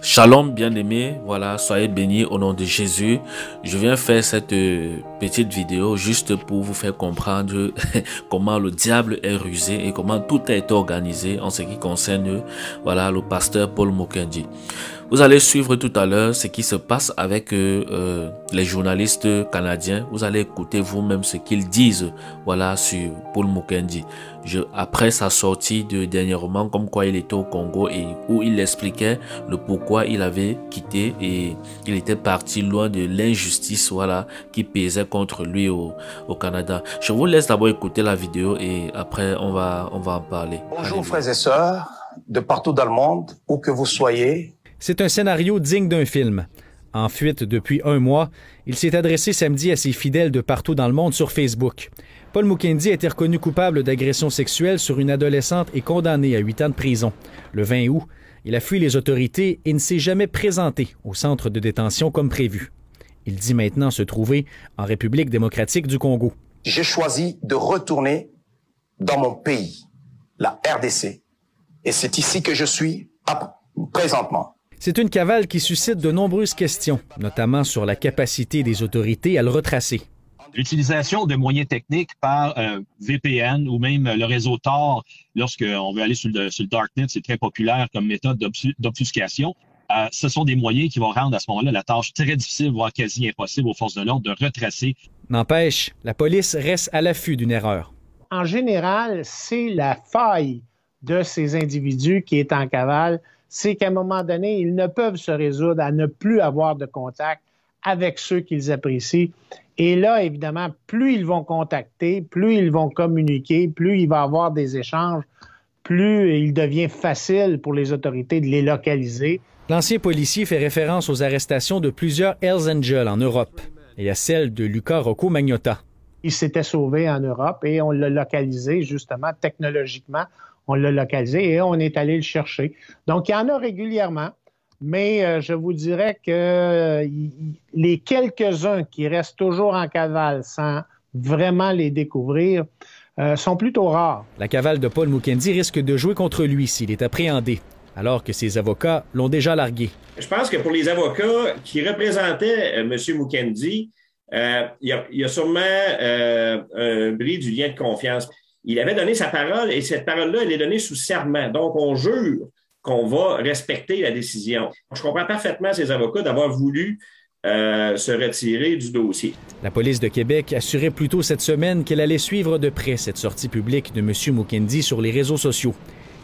Shalom bien-aimés, voilà, soyez bénis au nom de Jésus. Je viens faire cette petite vidéo juste pour vous faire comprendre comment le diable est rusé et comment tout a été organisé en ce qui concerne voilà, le pasteur Paul Mukendi. Vous allez suivre tout à l'heure ce qui se passe avec les journalistes canadiens. Vous allez écouter vous-même ce qu'ils disent voilà, sur Paul Mukendi. Après sa sortie dernièrement, comme quoi il était au Congo et où il expliquait le pourquoi il avait quitté et il était parti loin de l'injustice voilà, qui pesait contre lui au Canada. Je vous laisse d'abord écouter la vidéo et après on va en parler. Bonjour frères et sœurs de partout dans le monde, où que vous soyez. C'est un scénario digne d'un film. En fuite depuis un mois, il s'est adressé samedi à ses fidèles de partout dans le monde sur Facebook. Paul Mukendi a été reconnu coupable d'agression sexuelle sur une adolescente et condamné à 8 ans de prison. Le 20 août, il a fui les autorités et ne s'est jamais présenté au centre de détention comme prévu. Il dit maintenant se trouver en République démocratique du Congo. J'ai choisi de retourner dans mon pays, la RDC. Et c'est ici que je suis présentement. C'est une cavale qui suscite de nombreuses questions, notamment sur la capacité des autorités à le retracer. L'utilisation de moyens techniques par VPN ou même le réseau Tor, lorsqu'on veut aller sur le Darknet, c'est très populaire comme méthode d'obfuscation. Ce sont des moyens qui vont rendre à ce moment-là la tâche très difficile, voire quasi impossible aux forces de l'ordre de retracer. N'empêche, la police reste à l'affût d'une erreur. En général, c'est la faille de ces individus qui est en cavale, c'est qu'à un moment donné, ils ne peuvent se résoudre à ne plus avoir de contact avec ceux qu'ils apprécient. Et là, évidemment, plus ils vont contacter, plus ils vont communiquer, plus il va y avoir des échanges, plus il devient facile pour les autorités de les localiser. L'ancien policier fait référence aux arrestations de plusieurs Hells Angels en Europe et à celle de Luca Rocco Magnotta. Il s'était sauvé en Europe et on l'a localisé justement technologiquement. On l'a localisé et on est allé le chercher. Donc, il y en a régulièrement, mais je vous dirais que les quelques-uns qui restent toujours en cavale sans vraiment les découvrir sont plutôt rares. La cavale de Paul Mukendi risque de jouer contre lui s'il est appréhendé, alors que ses avocats l'ont déjà largué. Je pense que pour les avocats qui représentaient M. Mukendi, il y a sûrement un bris du lien de confiance. Il avait donné sa parole et cette parole-là, elle est donnée sous serment. Donc, on jure qu'on va respecter la décision. Je comprends parfaitement ces avocats d'avoir voulu se retirer du dossier. La police de Québec assurait plus tôt cette semaine qu'elle allait suivre de près cette sortie publique de M. Mukendi sur les réseaux sociaux.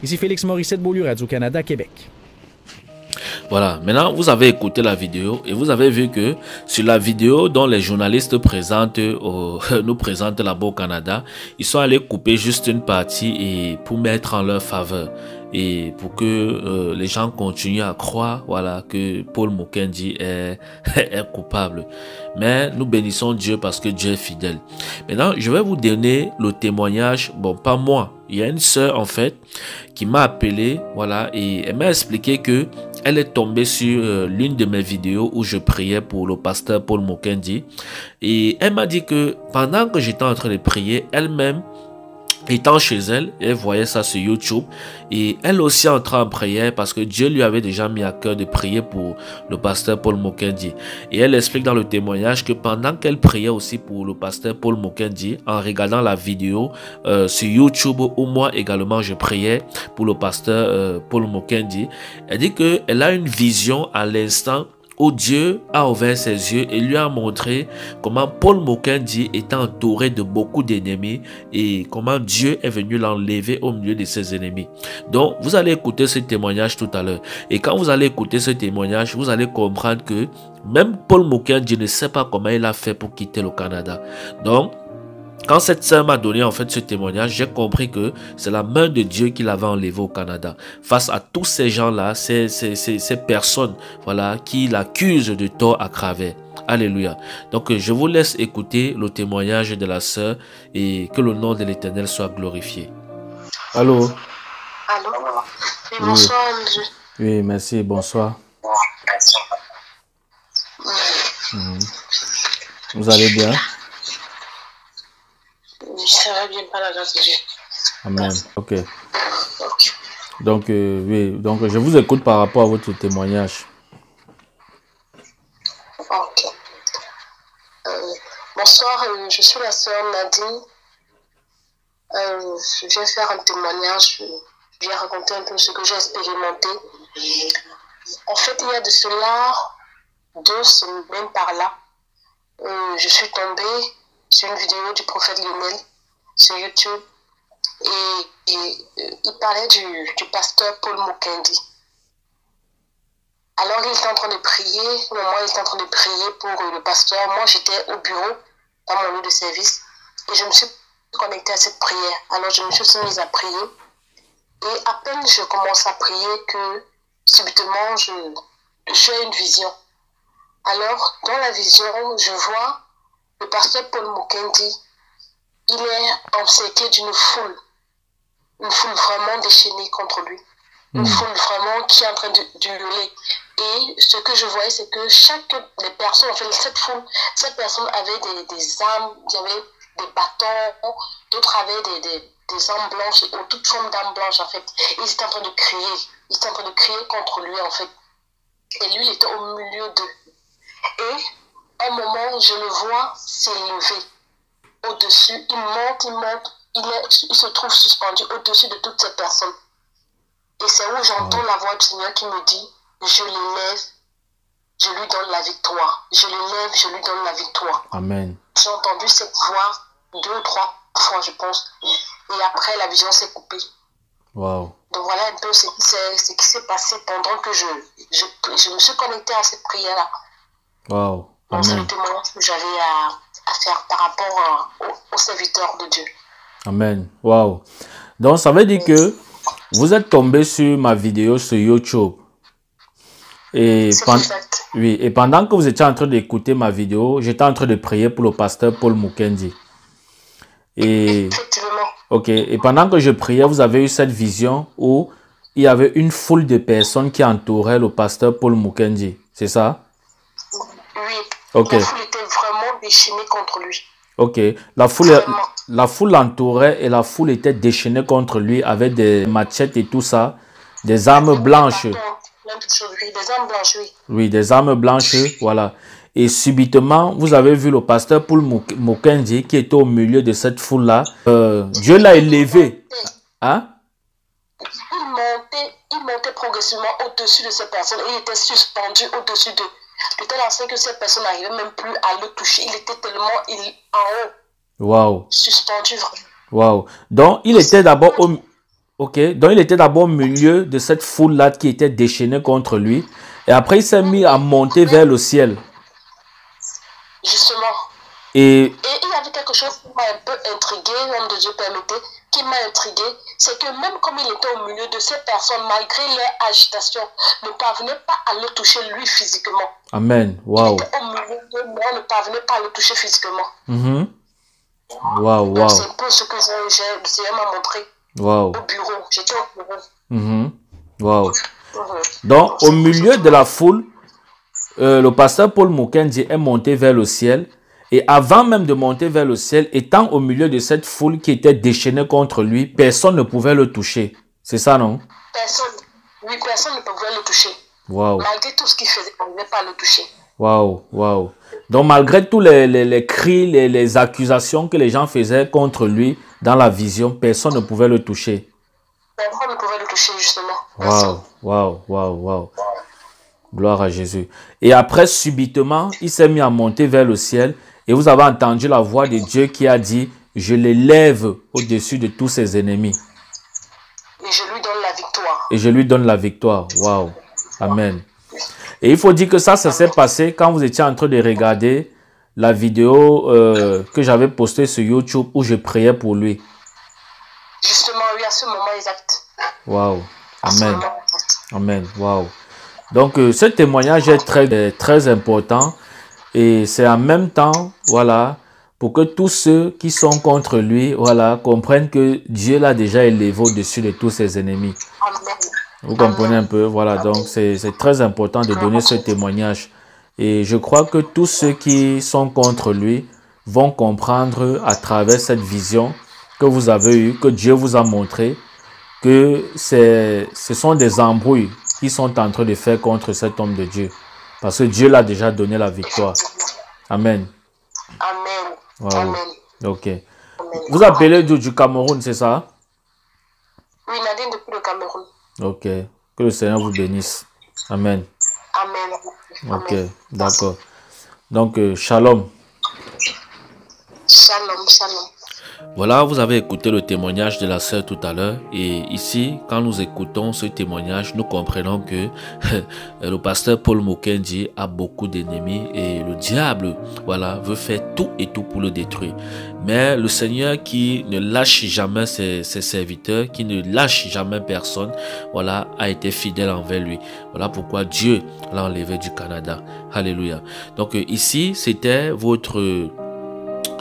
Ici Félix Morissette, Beaulieu, Radio-Canada, Québec. Voilà, maintenant vous avez écouté la vidéo et vous avez vu que sur la vidéo dont les journalistes nous présentent là-bas au Canada, ils sont allés couper juste une partie et pour mettre en leur faveur et pour que les gens continuent à croire voilà, que Paul Mukendi est coupable. Mais nous bénissons Dieu parce que Dieu est fidèle. Maintenant, je vais vous donner le témoignage, bon pas moi, il y a une sœur en fait qui m'a appelé voilà, et elle m'a expliqué que elle est tombée sur l'une de mes vidéos où je priais pour le pasteur Paul Mukendi et elle m'a dit que pendant que j'étais en train de prier, elle-même étant chez elle, elle voyait ça sur YouTube et elle aussi entra en prière parce que Dieu lui avait déjà mis à cœur de prier pour le pasteur Paul Mukendi. Et elle explique dans le témoignage que pendant qu'elle priait aussi pour le pasteur Paul Mukendi, en regardant la vidéo sur YouTube où moi également je priais pour le pasteur Paul Mukendi, elle dit qu'elle a une vision à l'instant où Dieu a ouvert ses yeux et lui a montré comment Paul Mukendi était entouré de beaucoup d'ennemis et comment Dieu est venu l'enlever au milieu de ses ennemis. Donc, vous allez écouter ce témoignage tout à l'heure. Et quand vous allez écouter ce témoignage, vous allez comprendre que même Paul Mukendi ne sait pas comment il a fait pour quitter le Canada. Donc, quand cette sœur m'a donné en fait ce témoignage, j'ai compris que c'est la main de Dieu qui l'avait enlevé au Canada. Face à tous ces gens-là, ces personnes voilà, qui l'accusent de tort aggravé. Alléluia. Donc je vous laisse écouter le témoignage de la sœur et que le nom de l'Éternel soit glorifié. Allô? Allô? Oui, bonsoir, Andrew. Oui, merci, bonsoir. Vous allez bien? Ça va bien, par la grâce de Dieu. Amen. Ok. Donc, oui, donc je vous écoute par rapport à votre témoignage. Ok. Bonsoir, je suis la sœur Nadine. Je viens faire un témoignage. Je viens raconter un peu ce que j'ai expérimenté. En fait, il y a de cela 2 semaines par là, je suis tombée sur une vidéo du prophète Lionel sur YouTube et il parlait du pasteur Paul Mukendi. Alors il était en train de prier, moi il était en train de prier pour le pasteur. Moi j'étais au bureau, dans mon lieu de service, et je me suis connectée à cette prière. Alors je me suis mise à prier et à peine je commence à prier que subitement j'ai une vision. Alors, dans la vision, je vois le pasteur Paul Mukendi. Il est encerclé d'une foule vraiment déchaînée contre lui. Une foule vraiment qui est en train de hurler. Et ce que je voyais, c'est que chaque des personnes, en fait, cette personne avait des armes, il y avait des bâtons, d'autres avaient des armes blanches, toute forme d'armes blanches, en fait. Et ils étaient en train de crier. Ils étaient en train de crier contre lui, en fait. Et lui, il était au milieu d'eux. Et à un moment, je le vois s'élever au-dessus. Il monte, il se trouve suspendu au-dessus de toutes ces personnes. Et c'est où j'entends la voix du Seigneur qui me dit, je l'élève, je lui donne la victoire. Je l'élève, je lui donne la victoire. Amen. J'ai entendu cette voix 2 ou 3 fois, je pense. Et après, la vision s'est coupée. Wow. Donc voilà un peu ce qui s'est passé pendant que je me suis connectée à cette prière-là. Wow. Donc c'est le témoignage que j'avais à faire par rapport aux serviteurs de Dieu. Amen. Wow. Donc ça veut dire que vous êtes tombé sur ma vidéo sur YouTube. Et, oui, et pendant que vous étiez en train d'écouter ma vidéo, j'étais en train de prier pour le pasteur Paul Mukendi. Et, effectivement. Ok. Et pendant que je priais, vous avez eu cette vision où il y avait une foule de personnes qui entouraient le pasteur Paul Mukendi. C'est ça? Oui. Ok. La foule était vraiment déchaînée contre lui. Ok. La foule l'entourait et la foule était déchaînée contre lui avec des machettes et tout ça. Des armes blanches. Des armes blanches, oui. Oui, des armes blanches, voilà. Et subitement, vous avez vu le pasteur Paul Mukendi qui était au milieu de cette foule-là. Dieu l'a élevé. Hein? Il montait progressivement au-dessus de ces personnes et il était suspendu au-dessus d'eux. De telle sorte que ces personnes n'arrivaient même plus à le toucher. Il était tellement en haut. Wow. Suspendu vraiment. Wow. Donc, il était d'abord au... Ok. Donc, il était d'abord au milieu de cette foule-là qui était déchaînée contre lui. Et après, il s'est mis à monter vers le ciel. Justement. Et il y avait quelque chose qui m'a un peu intrigué, l'homme de Dieu permettait, qui m'a intrigué, c'est que même comme il était au milieu de ces personnes, malgré leur agitation, ne parvenait pas à le toucher lui physiquement. Amen. Wow. Il était au milieu de moi, ne parvenait pas à le toucher physiquement. Wow, wow. C'est un peu ce que le Seigneur m'a montré. Wow. Au bureau, j'étais au bureau. Wow. Donc, au milieu de la foule, le pasteur Paul Mukendi est monté vers le ciel. Et avant même de monter vers le ciel, étant au milieu de cette foule qui était déchaînée contre lui, personne ne pouvait le toucher. C'est ça, non? Personne. Oui, personne ne pouvait le toucher. Wow. Malgré tout ce qu'il faisait, on ne pouvait pas le toucher. Wow, wow. Donc, malgré tous les cris, les accusations que les gens faisaient contre lui dans la vision, personne ne pouvait le toucher. Personne ne pouvait le toucher, justement. Wow, wow, wow, wow. Gloire à Jésus. Et après, subitement, il s'est mis à monter vers le ciel. Et vous avez entendu la voix de Dieu qui a dit, je l'élève au-dessus de tous ses ennemis. Et je lui donne la victoire. Et je lui donne la victoire. Wow. Amen. Et il faut dire que ça s'est passé quand vous étiez en train de regarder la vidéo que j'avais postée sur YouTube où je priais pour lui. Justement, oui, à ce moment exact. Wow. Amen. Amen. Wow. Donc, ce témoignage est très important. Et c'est en même temps, voilà, pour que tous ceux qui sont contre lui, voilà, comprennent que Dieu l'a déjà élevé au-dessus de tous ses ennemis. Amen. Vous comprenez un peu, voilà, donc c'est très important de donner ce témoignage. Et je crois que tous ceux qui sont contre lui vont comprendre à travers cette vision que vous avez eue, que Dieu vous a montré, que ce sont des embrouilles qui sont en train de faire contre cet homme de Dieu. Parce que Dieu l'a déjà donné la victoire. Amen. Amen. Wow. Amen. Ok. Amen. Vous appelez du Cameroun, c'est ça? Oui, Nadine depuis le Cameroun. Ok. Que le Seigneur vous bénisse. Amen. Amen. Ok, Amen. d'accord. Donc, shalom. Shalom, shalom. Voilà, vous avez écouté le témoignage de la sœur tout à l'heure. Et ici, quand nous écoutons ce témoignage, nous comprenons que le pasteur Paul Mukendi a beaucoup d'ennemis et le diable, voilà, veut faire tout et tout pour le détruire. Mais le Seigneur qui ne lâche jamais ses serviteurs, qui ne lâche jamais personne, voilà, a été fidèle envers lui. Voilà pourquoi Dieu l'a enlevé du Canada. Alléluia. Donc ici, c'était votre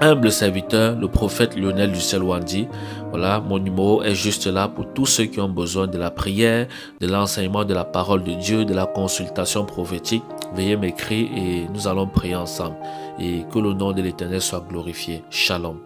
humble serviteur, le prophète Lionel Dussel-Wandi. Voilà, mon numéro est juste là pour tous ceux qui ont besoin de la prière, de l'enseignement de la parole de Dieu, de la consultation prophétique. Veuillez m'écrire et nous allons prier ensemble. Et que le nom de l'Éternel soit glorifié. Shalom.